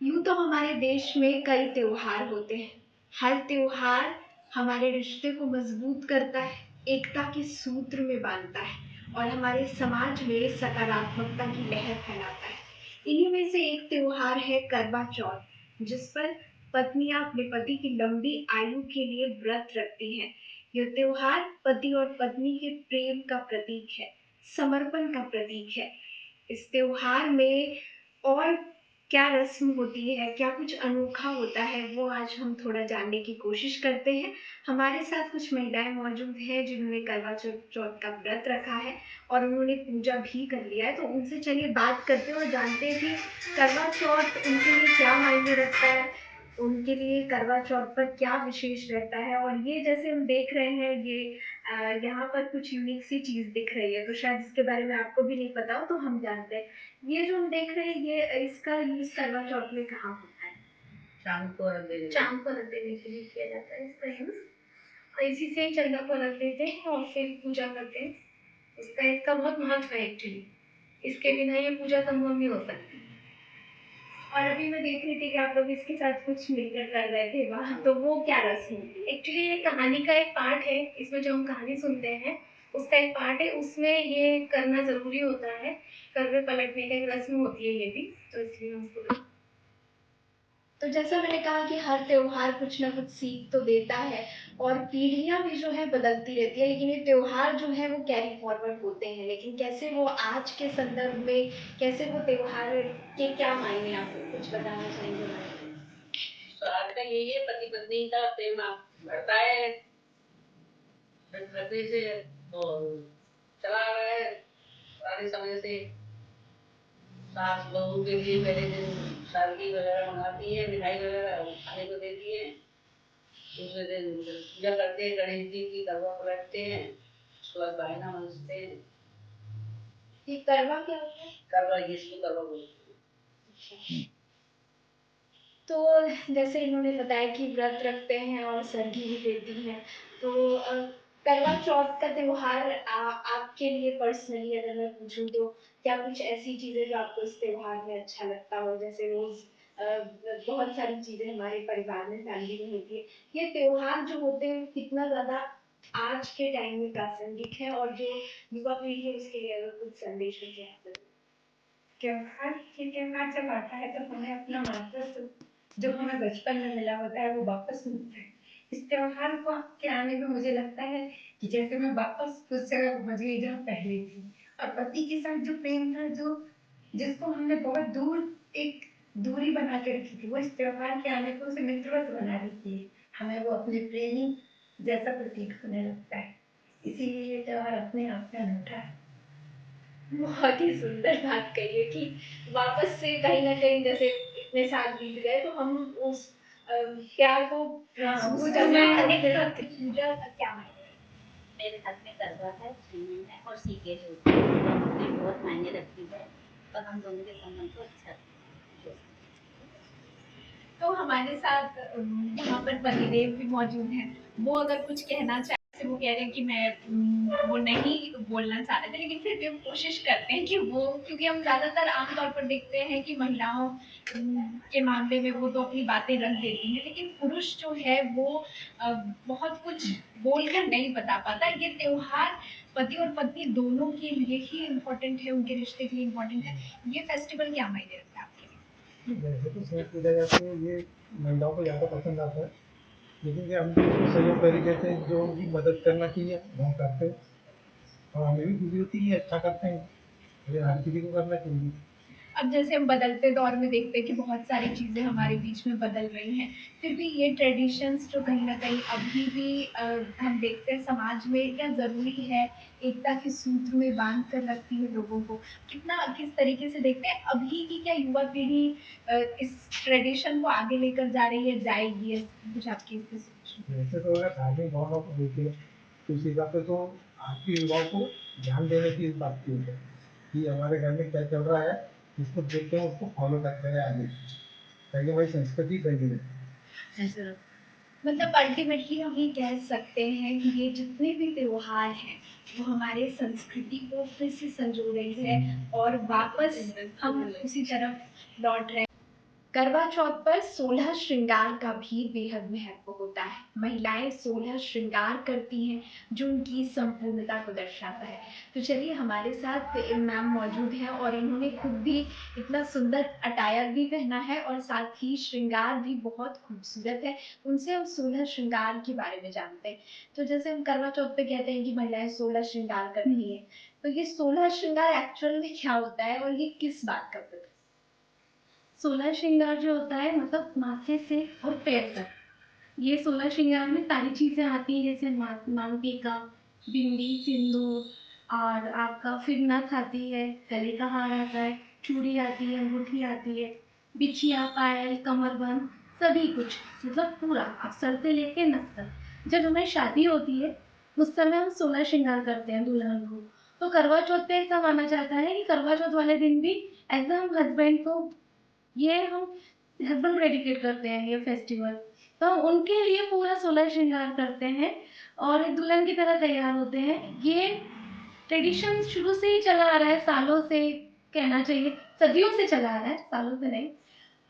यूं तो हमारे देश में कई त्योहार होते हैं। हर त्योहार हमारे रिश्ते को मजबूत करता है, एकता के सूत्र में बांधता है और हमारे समाज में सकारात्मकता की लहर फैलाता है। इन्हीं में से एक त्योहार है करवा चौथ, जिस पर पत्नियां अपने पति की लंबी आयु के लिए व्रत रखती हैं। यह त्योहार पति और पत्नी के प्रेम का प्रतीक है, समर्पण का प्रतीक है। इस त्योहार में और क्या रस्म होती है, क्या कुछ अनोखा होता है, वो आज हम थोड़ा जानने की कोशिश करते हैं। हमारे साथ कुछ महिलाएं मौजूद हैं जिन्होंने करवा चौथ का व्रत रखा है और उन्होंने पूजा भी कर लिया है, तो उनसे चलिए बात करते हैं और जानते हैं कि करवा चौथ उनके लिए क्या मायने रखता है, उनके लिए करवा चौथ पर क्या विशेष रहता है। और ये जैसे हम देख रहे हैं, ये यहाँ पर कुछ यूनिक सी चीज दिख रही है, तो शायद इसके बारे में आपको भी नहीं पता हो, तो हम जानते हैं। ये जो हम देख रहे हैं, ये इसका यूज करवा चौथ में कहाँ होता है? चांद को रख देने के लिए किया जाता है इसका यूज। और इसी से चंदा को रख देते हैं और फिर पूजा करते हैं। इसका बहुत महत्व है एक्चुअली। इसके बिना ये पूजा संभव नहीं हो सकती। और अभी मैं देख रही थी कि आप लोग इसके साथ कुछ मिलकर कर रहे थे वहाँ, तो वो क्या रस्म है? एक्चुअली ये कहानी का एक पार्ट है। इसमें जो हम कहानी सुनते हैं उसका एक पार्ट है, उसमें ये करना जरूरी होता है। करवे पलटने का एक रस्म होती है ये भी, तो इसलिए हम उसको। तो जैसा मैंने कहा कि हर त्योहार कुछ ना कुछ सीख तो देता है और पीढ़ियां भी जो है बदलती रहती है, लेकिन ये त्योहार जो है वो कैरी फॉरवर्ड होते हैं। लेकिन कैसे वो आज के संदर्भ में, कैसे वो त्योहार के क्या मायने, आप कुछ बताना चाहेंगे? तो आज का यही है, पति पत्नी का प्रेम बढ़ता है प्रकृति से, और चला आ रहा है पुराने समय से। सास बहू के लिए पहले दिन सारगी वगैरह मंगाती है, मिठाई वगैरह खाने को देती है। दूसरे दिन पूजा करते हैं, गणेश जी की करवा बैठते हैं, उसके बाद बायना मंजते हैं। ये करवा क्या होता है? करवा, जिसको करवा बोलते हैं। तो जैसे इन्होंने बताया कि व्रत रखते हैं और सरगी भी देती हैं, तो करवा चौथ का त्योहार आपके लिए पर्सनली अगर मैं पूछूं, तो क्या कुछ ऐसी चीजें जो आपको इस त्योहार में अच्छा लगता हो? जैसे रोज बहुत सारी चीजें हमारे परिवार में, फैमिली में होती है। ये त्योहार जो होते हैं कितना ज्यादा आज के टाइम में प्रासंगिक है, और जो युवा पीढ़ी है उसके लिए अगर कुछ संदेश हो जाए। त्योहार जब आता है तो हमें अपना मातृत्व जो हमें बचपन में मिला होता है वो वापस मिलता है। इस त्योहार को के आने में मुझे लगता है कि जैसे मैं वापस उस जगह पहुंच गई जहाँ पहले थी, और पति के साथ जो प्रेम था, जो जिसको हमने बहुत दूर एक दूरी बना के रखी थी, वो इस त्योहार के आने पर उसे मित्रवत बना रही है। हमें वो अपने प्रेमी जैसा प्रतीत होने लगता है, इसीलिए ये त्योहार अपने आप में अनूठा है। बहुत ही सुंदर बात कही है कि वापस से कहीं ना कहीं, जैसे इतने साल बीत गए तो हम उस प्यार को महसूस करते। पूजा का क्या मायने? मेरे घर में करवा है, छीन है और सीखे जो बहुत मायने रखती है, और हम दोनों के संबंध को अच्छा रखते हैं। तो हमारे साथ यहाँ पर पतिदेव भी मौजूद हैं। वो अगर कुछ कहना चाहे, जैसे वो कह रहे हैं कि मैं वो नहीं बोलना चाह रहे थे, लेकिन फिर भी हम कोशिश करते हैं कि वो, क्योंकि हम ज्यादातर आमतौर पर देखते हैं कि महिलाओं के मामले में वो तो अपनी बातें रख देती हैं, लेकिन पुरुष जो है वो बहुत कुछ बोलकर नहीं बता पाता। ये त्योहार पति और पत्नी दोनों के लिए ही इम्पोर्टेंट है, उनके रिश्ते के लिए इम्पोर्टेंट है। ये फेस्टिवल क्या मायने रखता है आपके लिए? वैसे तो छठ पूजा जाती है, ये महिलाओं को ज़्यादा पसंद आता है, लेकिन ये हम भी उसको सही तरीके से जो उनकी मदद करना चाहिए वो हम करते हैं, और हमें भी खुशी होती है, अच्छा करते हैं। ये हर किसी को करना चाहिए। अब जैसे हम बदलते दौर में देखते हैं कि बहुत सारी चीज़ें हमारे बीच में बदल रही हैं, फिर भी ये ट्रेडिशंस जो कहीं ना कहीं अभी भी हम देखते हैं समाज में, क्या ज़रूरी है, एकता के सूत्र में बांध कर रखती है लोगों को। कितना, किस तरीके से देखते हैं अभी की, क्या युवा पीढ़ी इस ट्रेडिशन को आगे लेकर जा रही है, जाएगी? है कुछ आपकी इससे सोच? वैसे तो अगर धार्मिक भावना को देखिए तो उस हिसाब से तो आज के युवाओं को ध्यान देने की इस बात की है कि हमारे घर में क्या चल रहा है, जिसको देखते हैं उसको फॉलो करते हैं आगे, ताकि हमारी संस्कृति बनी रहे। मतलब अल्टीमेटली हम ये कह सकते हैं कि ये जितने भी त्योहार हैं वो हमारे संस्कृति को फिर से संजो रही है और वापस हम उसी तरफ लौट रहे हैं। करवा चौथ पर 16 श्रृंगार का भी बेहद महत्व होता है। महिलाएं 16 श्रृंगार करती हैं जो उनकी संपूर्णता को दर्शाता है। तो चलिए, हमारे साथ मैम मौजूद हैं और उन्होंने खुद भी इतना सुंदर अटायर भी पहना है और साथ ही श्रृंगार भी बहुत खूबसूरत है। उनसे हम 16 श्रृंगार के बारे में जानते हैं। तो जैसे हम करवा चौथ पे कहते हैं कि महिलाएं 16 श्रृंगार करती हैं, तो ये 16 श्रृंगार एक्चुअल में क्या होता है और ये किस बात का प्रतीक? 16 श्रृंगार जो होता है मतलब माथे से और पैर तक, ये 16 श्रृंगार में सारी चीजें आती हैं, जैसे मांग टीका, बिंदी, सिंदूर और आपका फिर नथ आती है, गले का हार आता है, चूड़ी आती है, अंगूठी आती है, बिछिया, पायल, कमरबंद, सभी कुछ मतलब पूरा आप सर से लेके नथ तक। जब हमारी शादी होती है उस समय हम 16 श्रृंगार करते हैं दुल्हन को। तो करवा चौथ पे ऐसा माना जाता है कि करवा चौथ वाले दिन भी ऐसा हम हस्बैंड को, ये हम हस्बैंड डेडिकेट करते हैं ये फेस्टिवल, तो उनके लिए पूरा 16 श्रृंगार करते हैं और दुल्हन की तरह तैयार होते हैं। ये ट्रेडिशन शुरू से ही चला आ रहा है, सालों से कहना चाहिए, सदियों से चला आ रहा है, सालों से नहीं।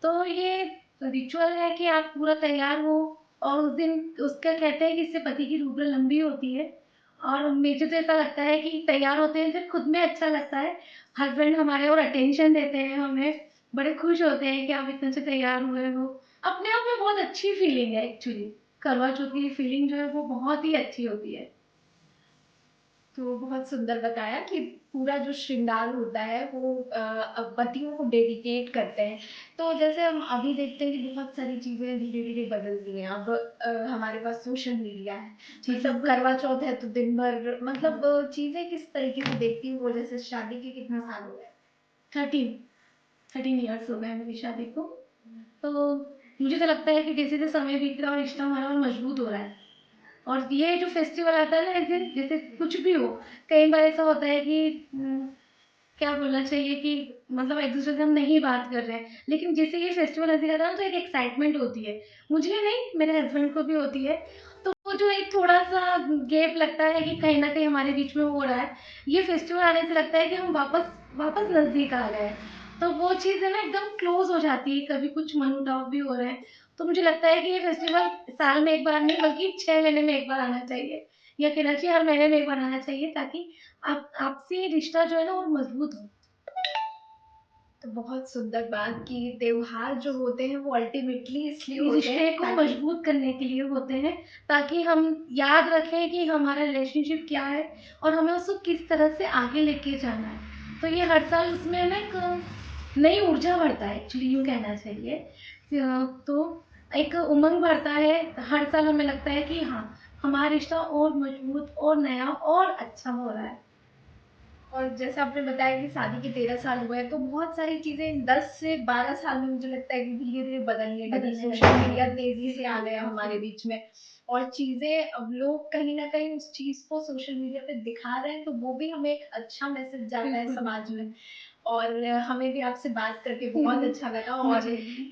तो ये रिचुअल है कि आप पूरा तैयार हो और उस दिन उसका कहते हैं कि इससे पति की उम्र लंबी होती है। और मुझे तो ऐसा लगता है कि तैयार होते हैं फिर खुद में अच्छा लगता है, हस्बैंड हमारे और अटेंशन देते हैं हमें, बड़े खुश होते हैं कि आप इतने से तैयार हुए हो। अपने आप में बहुत अच्छी फीलिंग है एक्चुअली, करवा चौथ की फीलिंग जो है वो बहुत ही अच्छी होती है। तो बहुत सुंदर बताया कि पूरा जो श्रृंगार होता है वो पतियों को डेडिकेट करते हैं। तो जैसे हम अभी देखते हैं कि बहुत सारी चीज़ें धीरे धीरे बदल रही हैं। अब हमारे पास सोशल मीडिया है, मतलब करवा चौथ है तो दिन भर मतलब चीज़ें किस तरीके से देखती हूँ वो, जैसे शादी के कितना साल हो गए? 13 ईयर्स हो गए मेरी शादी को। तो मुझे तो लगता है कि जैसे जैसे समय बीत रहा है रिश्ता हमारा और मजबूत हो रहा है। और ये जो फेस्टिवल आता है ना, ऐसे जैसे कुछ भी हो, कई बार ऐसा होता है कि क्या बोलना चाहिए कि मतलब एक दूसरे से हम नहीं बात कर रहे हैं, लेकिन जैसे ये फेस्टिवल नजदीक आता है ना तो एक एक्साइटमेंट होती है, मुझे नहीं मेरे हस्बैंड को भी होती है। तो वो जो एक थोड़ा सा गैप लगता है कि कहीं ना कहीं हमारे बीच में हो रहा है, ये फेस्टिवल आने से लगता है कि हम वापस वापस नजदीक आ गए हैं। तो वो चीज़ है ना एकदम क्लोज हो जाती है, कभी कुछ मनमुटाव भी हो रहे हैं। तो मुझे लगता है कि ये फेस्टिवल साल में एक बार नहीं बल्कि 6 महीने में एक बार आना चाहिए, या कहना चाहिए हर महीने में एक बार आना चाहिए, ताकि आप आपसी रिश्ता जो है ना वो मजबूत हो। तो बहुत सुंदर बात कि त्योहार जो होते हैं वो अल्टीमेटली इसलिए होते रिश्ते हैं को ताकि मजबूत करने के लिए होते हैं, ताकि हम याद रखें कि हमारा रिलेशनशिप क्या है और हमें उसको किस तरह से आगे लेके जाना है। तो ये हर साल उसमें ना एक नई ऊर्जा बढ़ता है, एक्चुअली यूँ कहना चाहिए। तो एक उमंग बढ़ता है, हर साल हमें लगता है कि हाँ हमारा रिश्ता और मजबूत और नया और अच्छा हो रहा है। और जैसे आपने बताया कि शादी के 13 साल हुए हैं, तो बहुत सारी चीज़ें 10 से 12 साल में मुझे लगता है कि धीरे-धीरे बदलने लगी। सोशल मीडिया तेज़ी से आ गया हमारे बीच में और चीज़ें अब लोग कहीं न कहीं उस चीज़ को सोशल मीडिया पे दिखा रहे हैं, तो वो भी हमें एक अच्छा मैसेज जाता है समाज में। और हमें भी आपसे बात करके बहुत अच्छा लगा और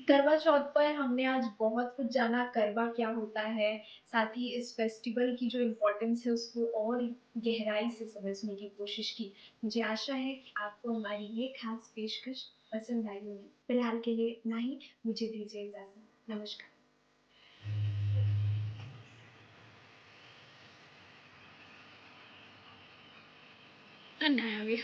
करवा चौथ पर हमने आज बहुत कुछ जाना, करवा क्या होता है, साथ ही इस फेस्टिवल की जो इम्पोर्टेंस है उसको और गहराई से समझने की कोशिश की। मुझे आशा है कि आपको हमारी ये खास पेशकश पसंद आई होगी। फिलहाल के लिए इतना ही, मुझे दीजिए इजाजत। नमस्कार। नया भी